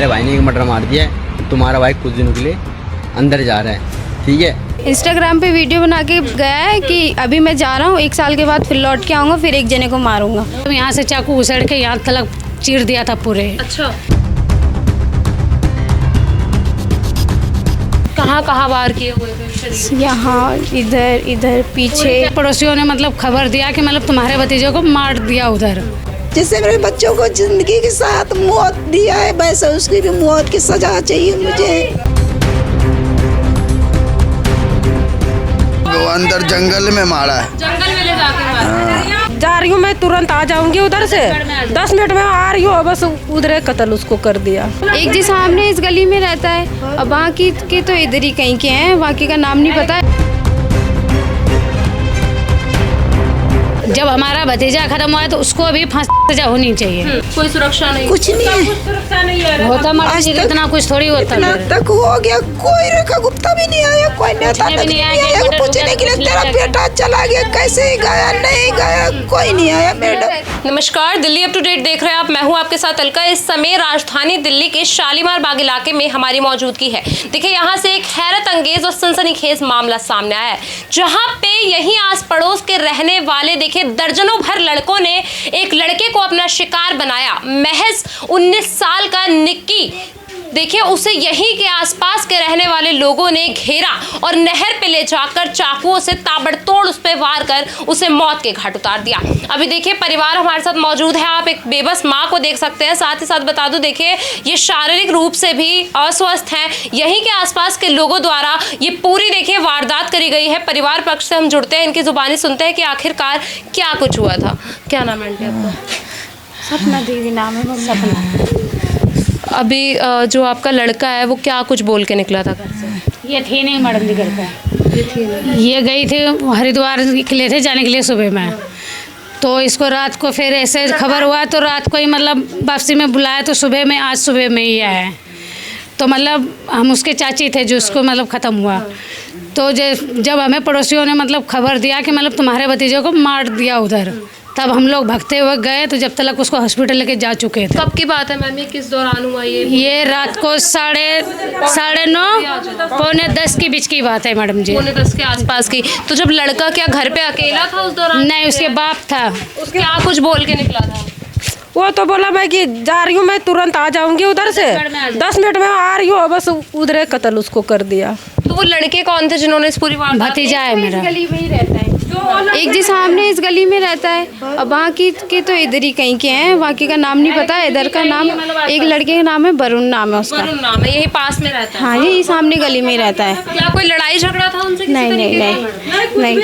तुम्हारे भाई ने एक मर्डर मार दिया है, तुम्हारा भाई कुछ दिनों के लिए अंदर जा रहा है, ठीक है। इंस्टाग्राम पे वीडियो बना के गया है कि अभी मैं जा रहा हूँ, 1 साल के बाद फिर लौट के आऊँगा, फिर एक जने को मारूंगा। तो यहाँ से चाकू उछड़ के यहाँ तलक चीर दिया था पूरे। अच्छा, कहाँ वार किए हुए थे शरीर? यहाँ, इधर इधर पीछे। पड़ोसियों ने मतलब खबर दिया कि मतलब तुम्हारे भतीजे को मार दिया उधर। जिससे मेरे बच्चों को जिंदगी के साथ मौत दिया है, वैसे उसकी भी मौत की सजा चाहिए मुझे। वो अंदर जंगल में मारा है। जंगल में ले जाके मारा। जा रही हूँ मैं, तुरंत आ जाऊंगी उधर से, 10 मिनट में आ रही हूँ, बस उधर कत्ल उसको कर दिया। एक जी सामने इस गली में रहता है, अब बाकी के तो इधर ही कहीं के हैं, बाकी का नाम नहीं पता है। जब हमारा भतीजा खत्म हुआ है तो उसको अभी फांसी सजा होनी चाहिए। कोई सुरक्षा नहीं, कुछ नहीं है। होता मर्द इतना कुछ थोड़ी होता। इतना तक हो गया, कोई रेखा गुप्ता भी नहीं आया, कोई नेता भी नहीं आया, नहीं आया पूछने के लिए तेरा बेटा चला गया, कैसे गया, नहीं गया, कोई नहीं आया। मैडम नमस्कार, दिल्ली अप टू डेट देख रहे हैं आप। मैं हूं आपके साथ अलका। इस समय राजधानी दिल्ली के शालीमार बाग इलाके में हमारी मौजूदगी है। देखिए, यहाँ से एक हैरत अंगेज और सनसनीखेज मामला सामने आया है, जहाँ पे यही आस पड़ोस के रहने वाले देखिए दर्जनों भर लड़कों ने एक लड़के को अपना शिकार बनाया। महज 19 साल का निक्की, देखिए उसे यहीं के आसपास के रहने वाले लोगों ने घेरा और नहर पे ले जाकर चाकुओं से ताबड़तोड़ उस पे वार कर उसे मौत के घाट उतार दिया। अभी देखिए परिवार हमारे साथ मौजूद है, आप एक बेबस माँ को देख सकते हैं। साथ ही साथ बता दूं, देखिए ये शारीरिक रूप से भी अस्वस्थ हैं। यहीं के आसपास के लोगों द्वारा ये पूरी देखिए वारदात करी गई है। परिवार पक्ष से हम जुड़ते हैं, इनकी जुबानी सुनते हैं कि आखिरकार क्या कुछ हुआ था। क्या नाम है आंटी आपका? सपना देवी नाम है। सपना। अभी जो आपका लड़का है वो क्या कुछ बोल के निकला था घर से? ये थी नहीं मैडम जी घर पे, ये गई थी हरिद्वार के लिए थे जाने के लिए सुबह में। तो इसको रात को फिर ऐसे खबर हुआ तो रात को ही मतलब वापसी में बुलाया, तो सुबह में आज सुबह में ही आए। तो मतलब हम उसके चाची थे जो उसको मतलब ख़त्म हुआ। तो जब हमें पड़ोसियों ने मतलब खबर दिया कि मतलब तुम्हारे भतीजे को मार दिया उधर, तब हम लोग भागते हुए गए। तो जब तक उसको हॉस्पिटल लेके जा चुके थे। कब की बात है मैम, ये किस दौरान हुआ? ये रात को 9:30 पौने 10 के बीच की बात है मैडम जी। 9:45 के आसपास की। तो जब लड़का क्या घर पे अकेला था उस दौरान? नहीं, उसके बाप था। क्या कुछ बोल के निकला था? वो तो बोला मैं कि जा रही हूँ मैं, तुरंत आ जाऊंगी उधर से, 10 मिनट में आ रही हूँ, बस उधर कत्ल उसको कर दिया। तो वो लड़के कौन थे जिन्होंने इस पूरी वारदात? भतीजा है मेरा। गली में ही रहता है, एक जी सामने इस गली में रहता है, अब बाकी के तो इधर ही कहीं के हैं, बाकी का नाम नहीं पता है। इधर का नाम, एक लड़के का नाम है वरुण, नाम है उसका। वरुण नाम है, यही पास में रहता है? हाँ, यही सामने गली में ही रहता है। क्या कोई लड़ाई झगड़ा था उनसे? नहीं नहीं नहीं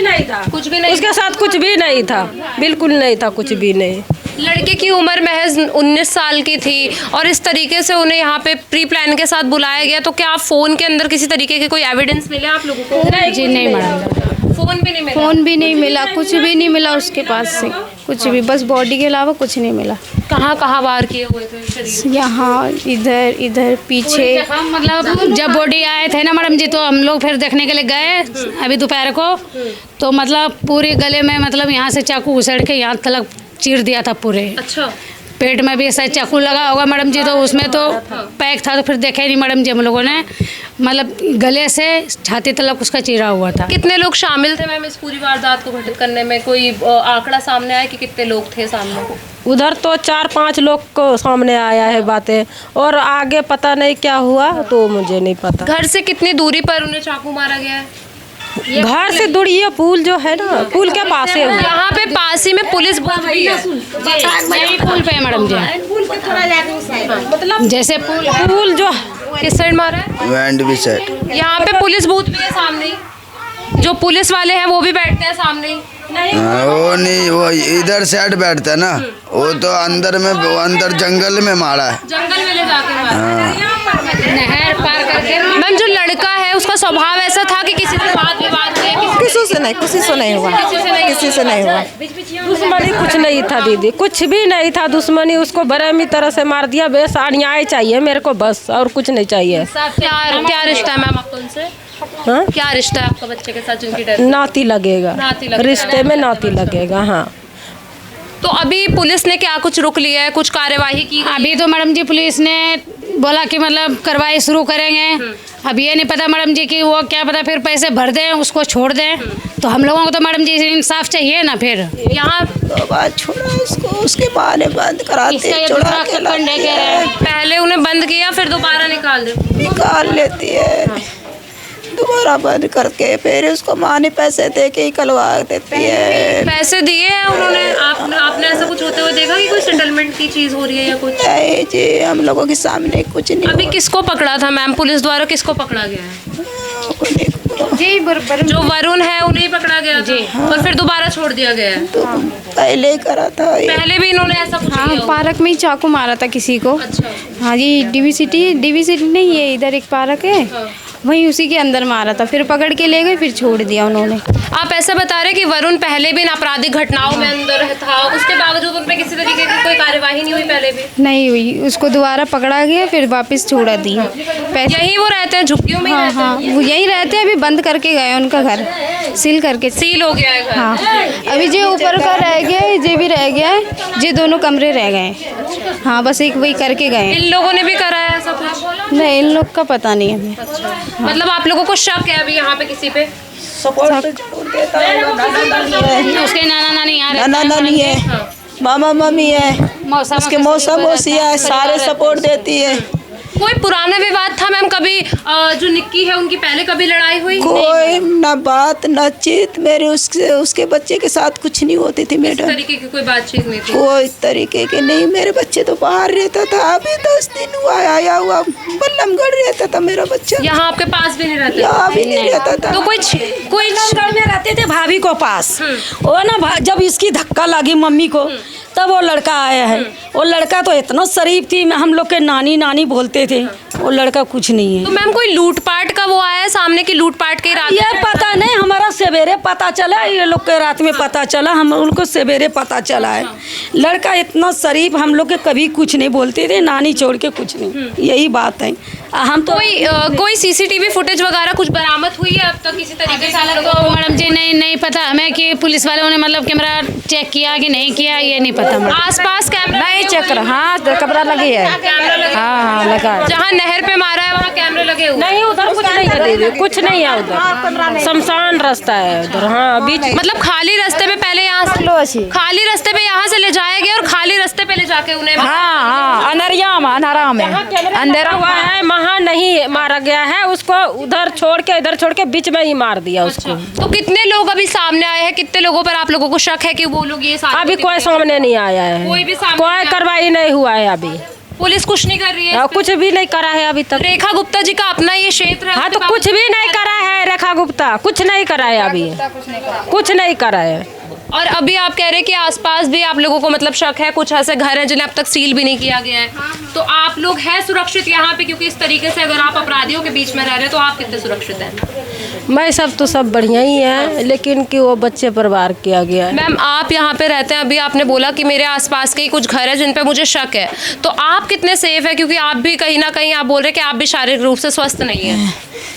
नहीं, कुछ भी नहीं। उसके साथ कुछ भी नहीं था, बिल्कुल नहीं था, कुछ भी नहीं। लड़के की उम्र महज 19 साल की थी और इस तरीके से उन्हें यहाँ पे प्री प्लान के साथ बुलाया गया। तो क्या फ़ोन के अंदर किसी तरीके के कोई एविडेंस मिले आप लोगों को? जी नहीं मैडम, फ़ोन भी नहीं मिला? फोन भी नहीं मिला, कुछ भी नहीं मिला उसके पास से, कुछ भी, बस बॉडी के अलावा कुछ नहीं मिला। कहाँ वार किए हुए थे शरीर? यहाँ, इधर इधर पीछे। मतलब जब बॉडी आए थे ना मैडम जी, तो हम लोग फिर देखने के लिए गए अभी दोपहर को। तो मतलब पूरे गले में मतलब यहाँ से चाकू उछड़ के यहाँ तलक चीर दिया था पूरे। अच्छा, पेट में भी ऐसा चाकू लगा होगा मैडम जी, तो उसमें तो पैक था, तो फिर देखे नहीं मैडम जी हम लोगों ने। मतलब गले से छाती तलक उसका चीरा हुआ था। कितने लोग शामिल थे मैम इस पूरी वारदात को घटित करने में? कोई आंकड़ा सामने आया कि कितने लोग थे सामने? उधर तो 4-5 लोग को सामने आया है बातें, और आगे पता नहीं क्या हुआ तो मुझे नहीं पता। घर से कितनी दूरी पर उन्हें चाकू मारा गया है? घर से दूर ये पुल जो है ना, पुल के पास है। यहाँ पे पास ही में पुलिस बूथ भी है। यही पुल पे है मैडम जी, मतलब जैसे पुल जो किस साइड मारा है? वैंड भी सेट। यहाँ पे पुलिस बूथ भी है सामने ही। जो पुलिस वाले हैं वो भी बैठते हैं सामने ही। वो नहीं, वो इधर साइड बैठता है ना, वो तो अंदर में, वो अंदर जंगल में मारा है। जंगल में ले जाके मारा। नहर पार करके। मैम, जो लड़का है उसका स्वभाव ऐसा था कि किसी से वाद विवाद हुए? किसी से नहीं, किसी से नहीं हुआ, किसी से नहीं हुआ। दुश्मनी कुछ नहीं था दीदी, कुछ भी नहीं था दुश्मनी। उसको बरामी तरह से मार दिया, बस अन्याय चाहिए मेरे को, बस और कुछ नहीं चाहिए। क्या रिश्ता है मैम आपका उनसे? हाँ? क्या रिश्ता है आपका बच्चे के साथ जिनकी डेथ? नाती लगेगा, नाती लगेगा। रिश्ते में नाती लगेगा। हाँ, तो अभी पुलिस ने क्या कुछ रुक लिया है, कुछ कार्यवाही की? अभी तो मैडम जी पुलिस ने बोला कि मतलब कार्रवाई शुरू करेंगे। अब ये नहीं पता मैडम जी कि वो क्या पता फिर पैसे भर दें उसको छोड़ दें, तो हम लोगों को तो मैडम जी इंसाफ चाहिए ना। फिर यहाँ 2 बार छोड़ा उसको, उसके बहाने बंद कराते छोड़ा के लाते हैं। पहले उन्हें बंद किया फिर दोबारा निकाल लेती है, दोबारा बंद करके फिर उसको माँ ने पैसे दे के ही निकलवा देती है। पैसे दिए हैं उन्होंने? आपने ऐसा कुछ होते हुए देखा कि कोई सेटलमेंट की चीज हो रही है या कुछ? नहीं जी, हम लोगों के सामने कुछ नहीं। अभी किसको पकड़ा था मैम? पुलिस द्वारा किसको पकड़ा गया है? जी जो वरुण है उन्हें पकड़ा गया जी, और फिर दोबारा छोड़ दिया गया है? तो पहले ही करा था। पहले भी इन्होंने ऐसा कुछ हाँ, किया होगा? पार्क में ही चाकू मारा था किसी को। अच्छा। हाँ जी, डीवीसीटी नहीं है, इधर एक पार्क है, वहीं उसी के अंदर मारा था, फिर पकड़ के ले गए, फिर छोड़ दिया उन्होंने। आप ऐसा बता रहे कि वरुण पहले भी इन आपराधिक घटनाओं में अंदर था, उसके बावजूद उन पे किसी तरीके की कोई कार्यवाही नहीं हुई? पहले भी नहीं हुई, उसको दोबारा पकड़ा गया, फिर वापस छोड़ा दिया। यही वो रहते हैं झुग्गियों में? हाँ हाँ, वो यहीं रहते हैं। अभी बंद करके गए उनका घर, सील करके। सील हो गया है घर? हाँ, अभी जो ऊपर का रह गया है, ये भी रह गया है, ये दोनों कमरे रह गए हैं। हाँ, बस एक वही करके गए। इन लोगों ने भी करा है ऐसा कुछ? नहीं, इन लोग का पता नहीं हमें। मतलब आप लोगों को शक है अभी यहाँ पे किसी पे? उसके नाना नानी आ रहे, नाना नानी है, मामा मम्मी है, उसके मौसा मौसी है, सारे सपोर्ट देती है। कोई पुराना विवाद था मैम कभी? जो निक्की है उनकी पहले कभी लड़ाई हुई? कोई ना बात ना चीत, मेरे उसके बच्चे के साथ कुछ नहीं होती थी मैडम। तरीके की कोई बातचीत नहीं थी? कोई तरीके के नहीं। मेरे बच्चे तो बाहर रहता था, अभी 10 दिन हुआ आया हुआ, बल्लमगढ़ रहता था मेरा बच्चा। यहाँ आपके पास भी नहीं रहता? यहाँ भी नहीं रहता था। तो कोई बल्लमगढ़ में रहते थे भाभी को पास। वो ना जब इसकी धक्का लगी मम्मी को, तब वो लड़का आया है। वो लड़का तो इतना शरीफ थी, हम लोग के नानी नानी बोलते थे। वो लड़का कुछ नहीं है। तो मैम कोई लूटपाट का वो आया है सामने की? लूटपाट के रात ये पता नहीं, हमारा सवेरे पता चला, ये लोग के रात में पता चला, हम उनको सवेरे पता चला है। लड़का इतना शरीफ, हम लोग के कभी कुछ नहीं बोलते थे, नानी छोड़ के कुछ नहीं, यही बात है। हम तो कोई सीसीटीवी फुटेज वगैरह कुछ बरामद हुई है अब तक किसी तरीके से? मैडम जी नहीं पता हमें कि पुलिस वालों ने मतलब कैमरा चेक किया कि नहीं किया, ये नहीं पता। आसपास कैमरा नहीं चेक कर, हाँ कैमरा लगी है। हाँ लगा। जहाँ नहर पे मारा है वहाँ कैमरे लगे हुए? नहीं, उधर कुछ नहीं है दीदी, कुछ नहीं है उधर, शमशान रास्ता है उधर। हाँ, बीच मतलब खाली रास्ते पे पहले यहाँ खाली रास्ते पे यहाँ से ले जाया गया और खाली रास्ते पे ले जाके उन्हें हाँ अनरिया में अनारा में अंधेरा हुआ है, वहाँ नहीं मारा गया है उसको, उधर छोड़ के इधर छोड़ के बीच में ही मार दिया उसको। तो कितने लोग अभी सामने आए हैं? कितने लोगों पर आप लोगों को शक है कि वो लोग ये साथ? अभी कोई सामने नहीं आया है, कोई भी सामने कोई कार्रवाई नहीं हुआ है अभी। पुलिस कुछ नहीं कर रही है? कुछ भी नहीं करा है अभी तक। रेखा गुप्ता जी का अपना ये क्षेत्र है? हाँ, तो कुछ भी नहीं करा है रेखा गुप्ता, कुछ नहीं करा है अभी, कुछ नहीं करा है। और अभी आप कह रहे हैं कि आसपास भी आप लोगों को मतलब शक है, कुछ ऐसे घर हैं जिन्हें अब तक सील भी नहीं किया गया है, तो आप लोग हैं सुरक्षित यहाँ पे? क्योंकि इस तरीके से अगर आप अपराधियों के बीच में रह रहे हैं तो आप कितने सुरक्षित हैं? मैं सब तो सब बढ़िया ही है, लेकिन कि वो बच्चे पर वार किया गया है। मैम आप यहाँ पे रहते हैं, अभी आपने बोला कि मेरे आसपास के ही कुछ घर है जिन पे मुझे शक है, तो आप कितने सेफ है? क्योंकि आप भी कहीं ना कहीं आप बोल रहे हैं कि आप भी शारीरिक रूप से स्वस्थ नहीं है।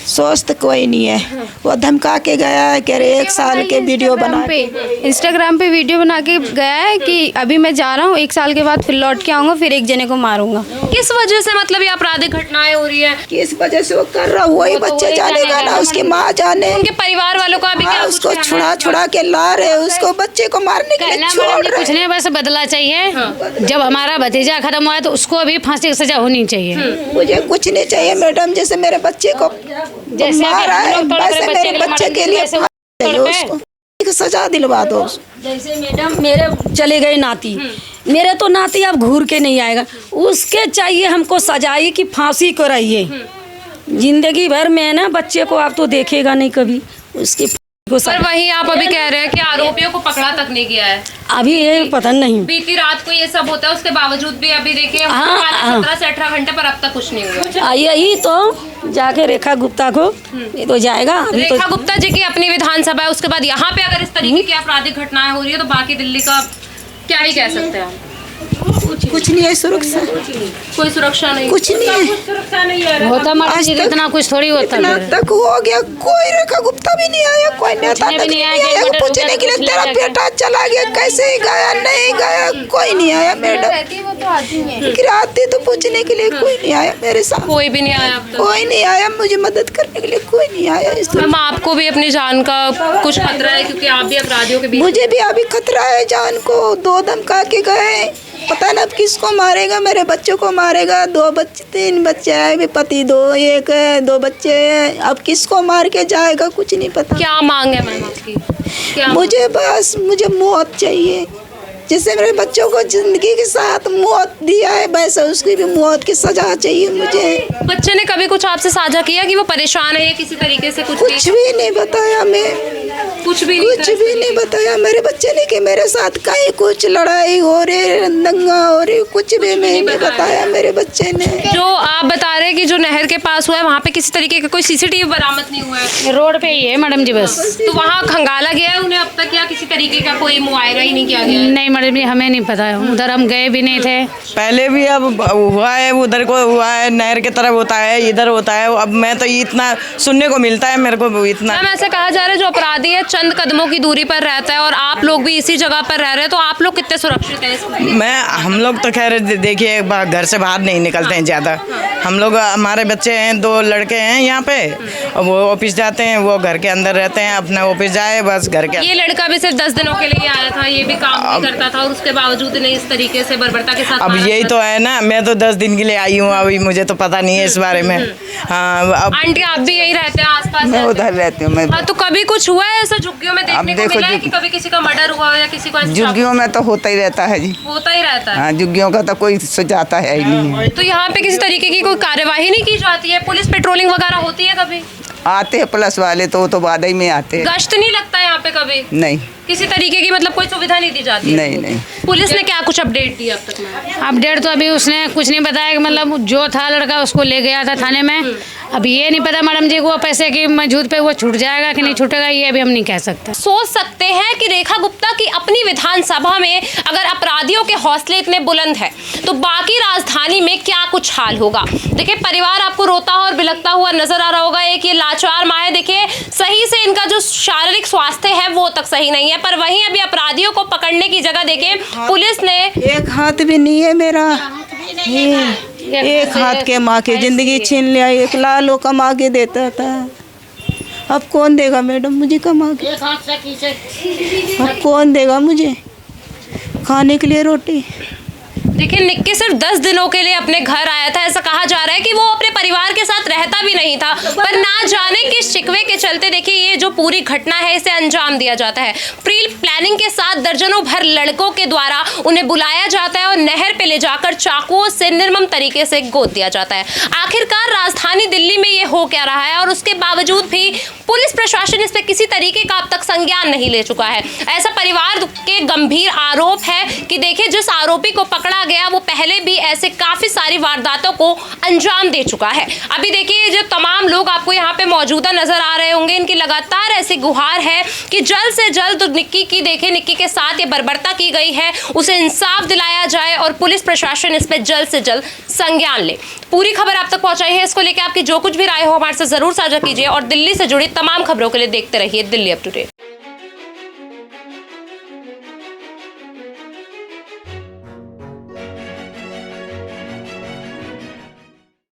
स्वस्थ कोई नहीं है, वो धमका के गया है, कह रहे 1 साल के वीडियो बना पे इंस्टाग्राम पे वीडियो बना के गया है कि अभी मैं जा रहा हूँ, 1 साल के बाद फिर लौट के आऊँगा, फिर एक जने को मारूंगा। किस वजह से मतलब ये आपराधिक घटनाएं हो रही है? किस वजह से वो कर रहा, वही बच्चे जानेगा ना, उसकी माँ जाने। उनके परिवार वालों का भी क्या उसको छुड़ा के ला रहे, उसको बच्चे को मारने के लिए छोड़ रहे। कुछ नहीं, बस बदला चाहिए। जब हमारा भतीजा खत्म हुआ है तो उसको भी फांसी की सजा होनी चाहिए। मुझे कुछ नहीं चाहिए मैडम, जैसे मेरे बच्चे को मारा है वैसे मेरे बच्चे के लिए उसको सजा दिलवा दो। जैसे मैडम मेरे चले गए नाती, मेरे तो नाती अब घूर के नहीं आएगा, उसके चाहिए हमको सजाई कि फांसी को रहिए। जिंदगी भर में ना बच्चे को आप तो देखेगा नहीं कभी, उसकी पर वहीं आप अभी कह रहे हैं कि आरोपियों को पकड़ा तक नहीं गया है। अभी ये पता नहीं, बीती रात को ये सब होता है, उसके बावजूद भी अभी देखिए 17 से 18 घंटे पर अब तक कुछ नहीं हुआ। यही तो जाके रेखा गुप्ता को ये तो जाएगा। रेखा गुप्ता जी की अपनी विधानसभा है, उसके बाद यहाँ पे अगर इस तरीके की आपराधिक घटनाएं हो रही है तो बाकी दिल्ली का क्या ही कह सकते हैं हम। कुछ नहीं है सुरक्षा, कोई सुरक्षा नहीं, कुछ नहीं है। होता मैडम जी, इतना कुछ थोड़ी होता इतना मेरे। तक हो गया, कोई रेखा गुप्ता भी नहीं आया, कोई नेता तक नहीं आया पूछने के लिए तेरा बेटा चला गया, कैसे गया नहीं गया, कोई नहीं आया मैडम। आती तो पूछने के लिए कोई नहीं आया मेरे साथ, कोई भी नहीं आया अब तक। कोई नहीं आया मुझे मदद करने के लिए, कोई नहीं आया। मैम आपको भी अपनी जान का कुछ खतरा है क्योंकि आप भी अपराधियों के बीच। मुझे भी अभी खतरा है जान को, 2 धमका के गए, पता ना अब किसको मारेगा, मेरे बच्चों को मारेगा। 2 बच्चे 3 बच्चे हैं, पति 2 1 है, 2 बच्चे हैं, अब किसको मार के जाएगा कुछ नहीं पता। क्या मांग है मैम आपकी? क्या मुझे बस मुझे मौत चाहिए, जैसे मेरे बच्चों को जिंदगी के साथ मौत दिया है वैसे उसकी भी मौत की सजा चाहिए मुझे। बच्चे ने कभी कुछ आपसे साझा किया कि वो परेशान है या किसी तरीके से कुछ भी नहीं बताया, मैं कुछ भी नहीं बताया मेरे बच्चे ने कि मेरे साथ कहीं कुछ लड़ाई हो रही, दंगा हो रही, कुछ भी नहीं बताया मेरे बच्चे ने। जो आप बता रहे हैं कि जो नहर के पास हुआ है वहाँ पे किसी तरीके का कोई सीसीटीवी बरामद नहीं हुआ है? रोड पे ही है मैडम जी बस। तो वहाँ खंगाला गया है उन्हें अब तक या किसी तरीके का कोई मुआयना ही नहीं किया गया? नहीं मैडम जी, हमें नहीं पता है, उधर हम गए भी नहीं थे। पहले भी अब हुआ है, उधर को हुआ है, नहर की तरफ होता है, इधर होता है। अब मैं तो इतना सुनने को मिलता है मेरे को इतना। मैम ऐसा कहा जा रहा है जो अपराधी है चंद कदमों की दूरी पर रहता है और आप लोग भी इसी जगह पर रह रहे हैं, तो आप लोग कितने सुरक्षित हैं? हम लोग तो खैर देखिए घर से बाहर नहीं निकलते हैं ज़्यादा। हम लोग, हमारे बच्चे हैं, 2 लड़के हैं यहाँ पे, वो ऑफिस जाते हैं, वो घर के अंदर रहते हैं, अपना ऑफिस जाए बस घर के। ये लड़का भी सिर्फ 10 दिनों के लिए आया था, ये भी काम नहीं करता था और उसके बावजूद नहीं इस तरीके से बर्बरता के साथ। अब यही तो है ना, मैं तो 10 दिन के लिए आई हूँ, अभी मुझे तो पता नहीं है इस बारे में। हाँ अब आंटी आप भी यही रहते हैं आसपास? मैं उधर रहती हूँ। हाँ, तो कभी कुछ हुआ है ऐसा झुग्गियों में देखने को मिला है कि कभी किसी का मर्डर हुआ हो या किसी को? झुग्गियों में तो होता ही रहता है जी, होता ही रहता है। हाँ, झुग्गियों का तो कोई सुझाता है ही नहीं। तो यहाँ पे किसी तरीके की कोई कार्यवाही नहीं की जाती है? पुलिस पेट्रोलिंग वगैरह होती है कभी? आते हैं पुलिस वाले तो बाद ही में आते हैं। गश्त नहीं लगता है यहाँ पे कभी? नहीं, किसी तरीके की मतलब कोई सुविधा नहीं दी जाती? नहीं। पुलिस ने क्या कुछ अपडेट दिया अब तक में? अपडेट तो अभी उसने कुछ नहीं बताया कि मतलब जो था लड़का उसको ले गया था थाने में। अभी ये नहीं पता मैडम जी वो पैसे की मौजूद पे वो छूट जाएगा कि नहीं छूटेगा, ये अभी हम नहीं कह सकते। सोच सकते हैं कि रेखा गुप्ता की अपनी विधानसभा में अगर अपराधियों के हौसले इतने बुलंद है तो बाकी राजधानी में क्या कुछ हाल होगा। देखिए परिवार आपको रोता और बिलखता हुआ नजर आ रहा होगा। एक ये लाचार माँ है, देखिए सही से इनका जो शारीरिक स्वास्थ्य है वो तक सही नहीं है, पर वहीं अभी अपराधियों को पकड़ने की जगह देखिए पुलिस ने एक हाथ भी नहीं है मेरा, एक हाथ के माँ की जिंदगी छीन लिया, 1 लाख कमा के देता था, अब कौन देगा मैडम मुझे कमा के? अब कौन देगा मुझे खाने के लिए रोटी? देखिए निक्की सिर्फ 10 दिनों के लिए अपने घर आया था। ऐसा कहा जा रहा है कि वो अपने परिवार के साथ रहता भी नहीं था, पर ना जाने किस शिकवे के चलते देखिए ये जो पूरी घटना है इसे अंजाम दिया जाता है। प्री प्लानिंग के साथ दर्जनों भर लड़कों के द्वारा उन्हें बुलाया जाता है और नहर पे ले जाकर चाकुओं से निर्मम तरीके से गोद दिया जाता है। आखिरकार राजधानी दिल्ली में ये हो क्या रहा है और उसके बावजूद भी पुलिस प्रशासन इस पर किसी तरीके का अब तक संज्ञान नहीं ले चुका है। ऐसा परिवार के गंभीर आरोप है कि देखिए जिस आरोपी को पकड़ा गया वो पहले भी ऐसे काफी सारी वारदातों को अंजाम दे चुका है। अभी देखिए जो तमाम लोग आपको यहाँ पे मौजूदा नजर आ रहे होंगे, इनकी लगातार ऐसी गुहार है कि जल्द से जल्द निक्की की देखिए निक्की के साथ ये बर्बरता की गई है उसे इंसाफ दिलाया जाए और पुलिस प्रशासन इस पर जल्द से जल्द संज्ञान ले। पूरी खबर आप तक पहुंचाई है, इसको लेकर आपकी जो कुछ भी राय हो हमारे से जरूर साझा कीजिए और दिल्ली से जुड़ी तमाम खबरों के लिए देखते रहिए दिल्ली अप टू डेट।